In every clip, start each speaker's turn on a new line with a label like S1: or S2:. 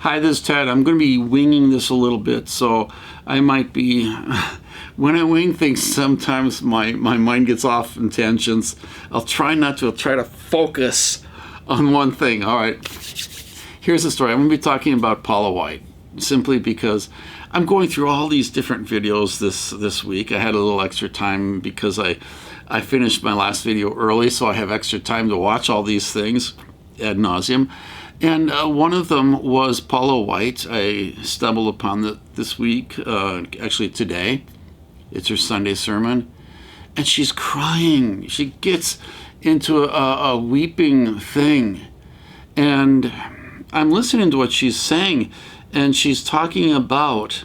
S1: Hi, this is Ted. I'm going to be winging this a little bit, so I might be... When I wing things, sometimes my mind gets off in tangents. I'll try not to. I'll try to focus on one thing. All right. Here's the story. I'm going to be talking about Paula White, simply because I'm going through all these different videos this week. I had a little extra time because I finished my last video early, so I have extra time to watch all these things ad nauseum. And one of them was Paula White. I stumbled upon this week, actually today. It's her Sunday sermon. And she's crying. She gets into a weeping thing. And I'm listening to what she's saying, and she's talking about,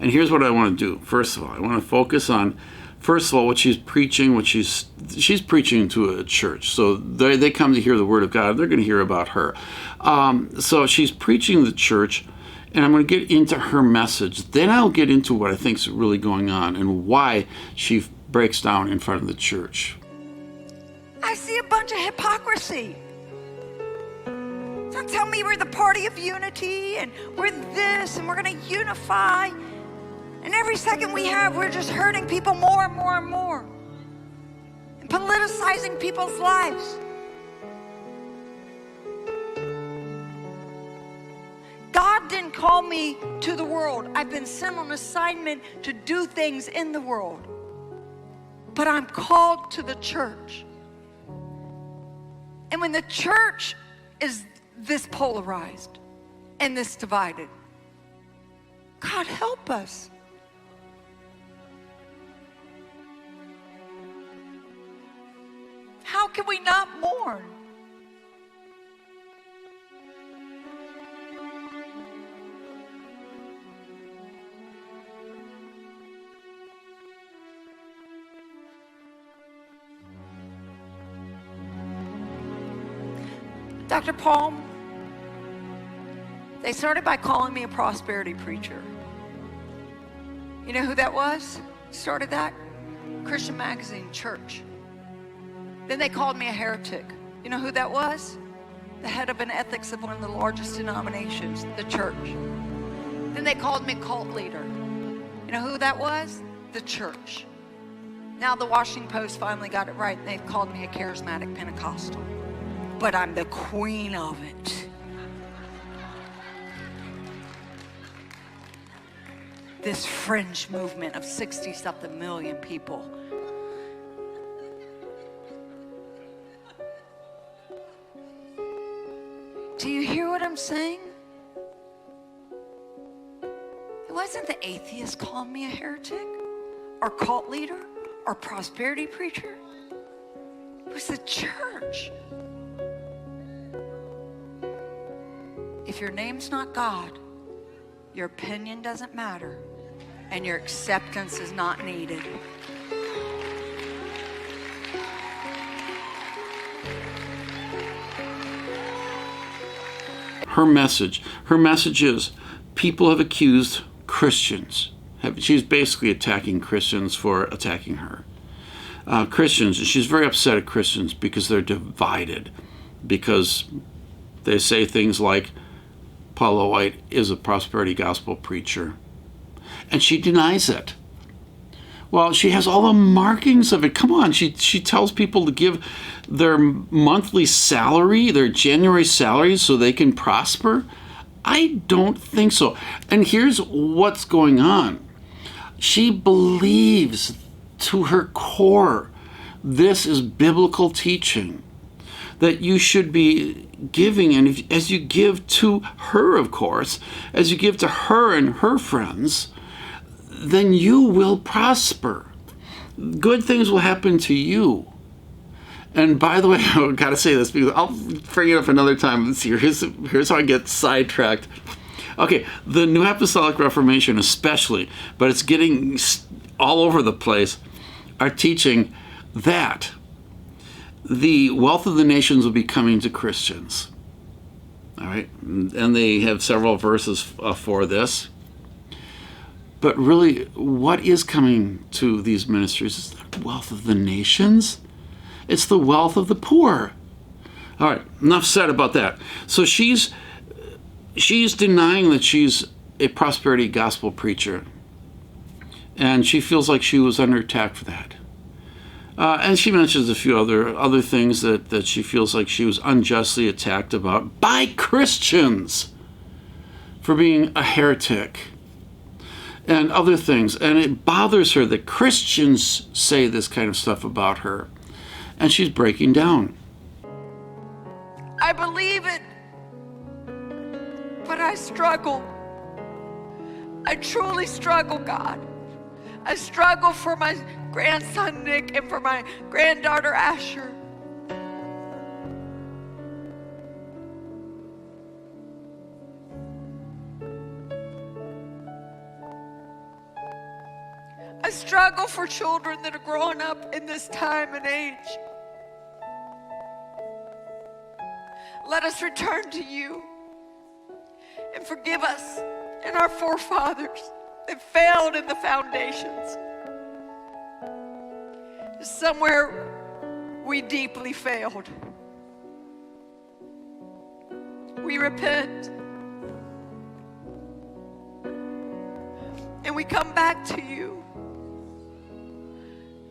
S1: and here's what I want to do. First of all, I want to focus on, first of all, what she's preaching, she's preaching to a church. So they come to hear the word of God. They're going to hear about her. So she's preaching to the church, and I'm going to get into her message. Then I'll get into what I think is really going on and why she breaks down in front of the church.
S2: I see a bunch of hypocrisy. Don't tell me we're the party of unity and we're this and we're going to unify. And every second we have, we're just hurting people more and more and more. And politicizing people's lives. God didn't call me to the world. I've been sent on assignment to do things in the world. But I'm called to the church. And when the church is this polarized and this divided, God help us. How can we not mourn? Dr. Paul, they started by calling me a prosperity preacher. You know who that was? Started that? Christian Magazine, Church. Then they called me a heretic. You know who that was? The head of an ethics of one of the largest denominations, the church. Then they called me a cult leader. You know who that was? The church. Now the Washington Post finally got it right, and they've called me a charismatic Pentecostal. But I'm the queen of it. This fringe movement of 60-something million people. Do you hear what I'm saying? It wasn't the atheist calling me a heretic, or cult leader, or prosperity preacher. It was the church. If your name's not God, your opinion doesn't matter, and your acceptance is not needed.
S1: Her message is, people have accused Christians. She's basically attacking Christians for attacking her. Christians, she's very upset at Christians because they're divided, because they say things like, Paula White is a prosperity gospel preacher. And she denies it. Well, she has all the markings of it. Come on, she tells people to give their monthly salary, their January salary, so they can prosper. I don't think so. And here's what's going on. She believes to her core this is biblical teaching, that you should be giving, and as you give to her, of course, as you give to her and her friends, then you will prosper. Good things will happen to you. And by the way, I've got to say this because I'll bring it up another time. Here's how I get sidetracked. Okay, the New Apostolic Reformation especially, but it's getting all over the place, are teaching that the wealth of the nations will be coming to Christians. All right, and they have several verses for this. But really, what is coming to these ministries is the wealth of the nations. It's the wealth of the poor. All right, enough said about that. So she's she's denying that she's a prosperity gospel preacher. And she feels like she was under attack for that. And she mentions a few other things that she feels like she was unjustly attacked about by Christians for being a heretic and other things. And it bothers her that Christians say this kind of stuff about her. And she's breaking down.
S2: I believe it, but I struggle. I truly struggle, God. I struggle for my grandson, Nick, and for my granddaughter, Asher. I struggle for children that are growing up in this time and age. Let us return to you and forgive us and our forefathers that failed in the foundations. Somewhere we deeply failed. We repent. And we come back to you.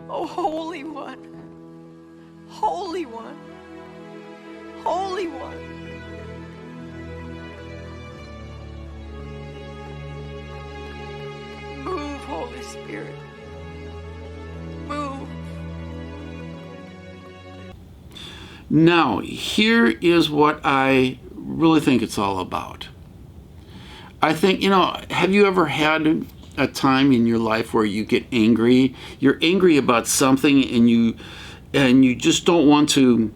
S2: Oh, Holy One, Holy One, Holy One. Move, Holy Spirit. Move.
S1: Now, here is what I really think it's all about. I think, have you ever had a time in your life where you get angry? You're angry about something and you just don't want to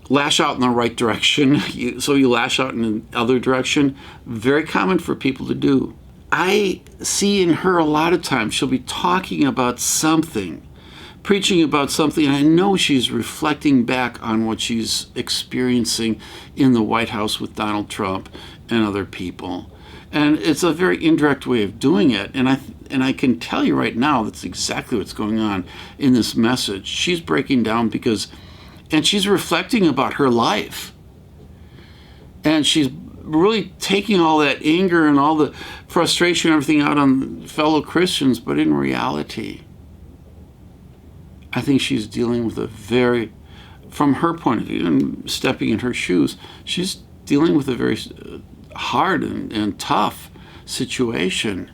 S1: lash out in the right direction, so you lash out in the other direction. Very common for people to do. I see in her a lot of times she'll be talking about something, preaching about something, and I know she's reflecting back on what she's experiencing in the White House with Donald Trump and other people. And it's a very indirect way of doing it. And I can tell you right now that's exactly what's going on in this message. She's breaking down and she's reflecting about her life. And she's really taking all that anger and all the frustration and everything out on fellow Christians. But in reality, I think she's dealing with from her point of view and stepping in her shoes, she's dealing with a very hard and tough situation.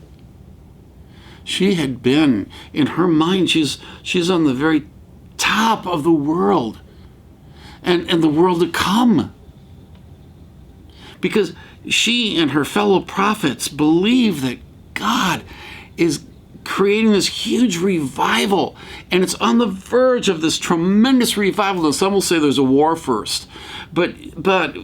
S1: She had been, in her mind, she's on the very top of the world and the world to come. Because she and her fellow prophets believe that God is creating this huge revival, and it's on the verge of this tremendous revival. And some will say there's a war first, but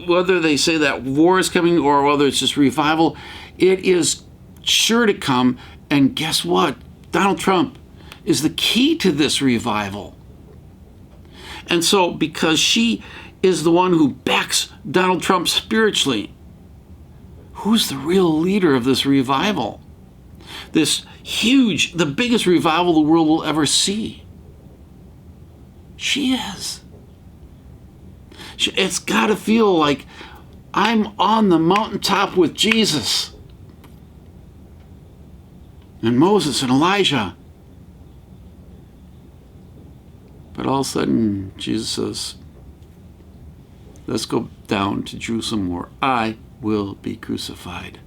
S1: whether they say that war is coming or whether it's just revival, it is sure to come. And guess what? Donald Trump is the key to this revival. And so, because she is the one who backs Donald Trump spiritually, who's the real leader of this revival? This huge, the biggest revival the world will ever see. She is. It's got to feel like I'm on the mountaintop with Jesus and Moses and Elijah. But all of a sudden, Jesus says, let's go down to Jerusalem where I will be crucified.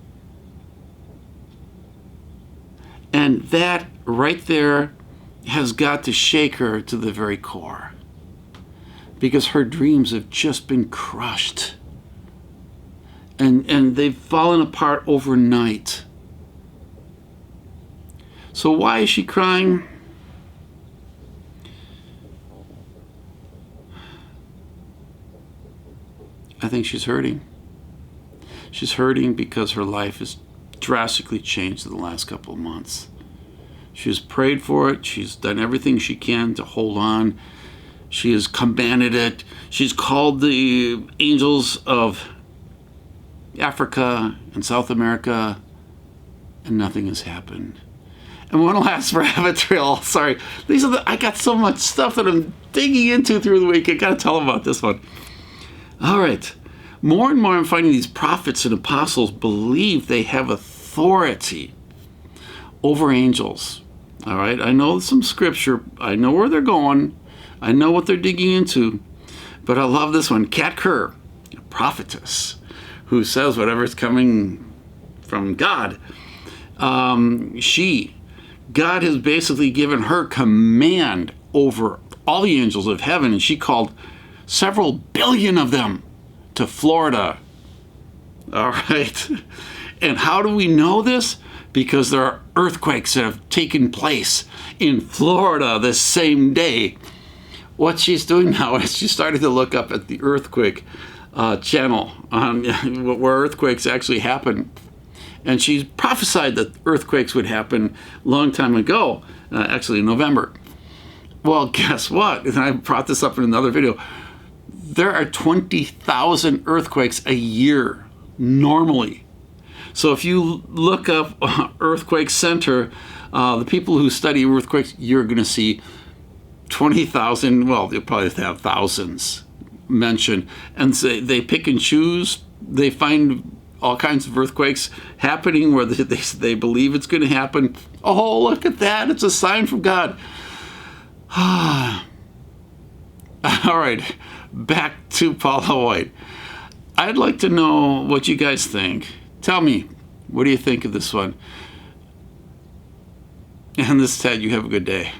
S1: And that right there has got to shake her to the very core, because her dreams have just been crushed. And they've fallen apart overnight. So why is she crying? I think she's hurting. She's hurting because her life has drastically changed in the last couple of months. She's prayed for it. She's done everything she can to hold on. She has commanded it. She's called the angels of Africa and South America, and nothing has happened. And one last rabbit trail. Sorry, I got so much stuff that I'm digging into through the week. I got to tell them about this one. All right. more and more I'm finding these prophets and apostles believe they have authority over angels. All right, I know some scripture. I know where they're going. I know what they're digging into. But I love this one. Kat Kerr, a prophetess, who says whatever's coming from God. God has basically given her command over all the angels of heaven, and she called several billion of them to Florida. All right. And how do we know this? Because there are earthquakes that have taken place in Florida the same day. What she's doing now is she's starting to look up at the earthquake channel where earthquakes actually happen. And she prophesied that earthquakes would happen a long time ago, actually in November. Well, guess what? And I brought this up in another video. There are 20,000 earthquakes a year normally. So if you look up earthquake center, the people who study earthquakes, you're going to see 20,000, well, they'll probably have thousands mentioned. And so they pick and choose. They find all kinds of earthquakes happening where they believe it's going to happen. Oh, look at that. It's a sign from God. All right, back to Paula White. I'd like to know what you guys think. Tell me, what do you think of this one? And this is Ted. You have a good day.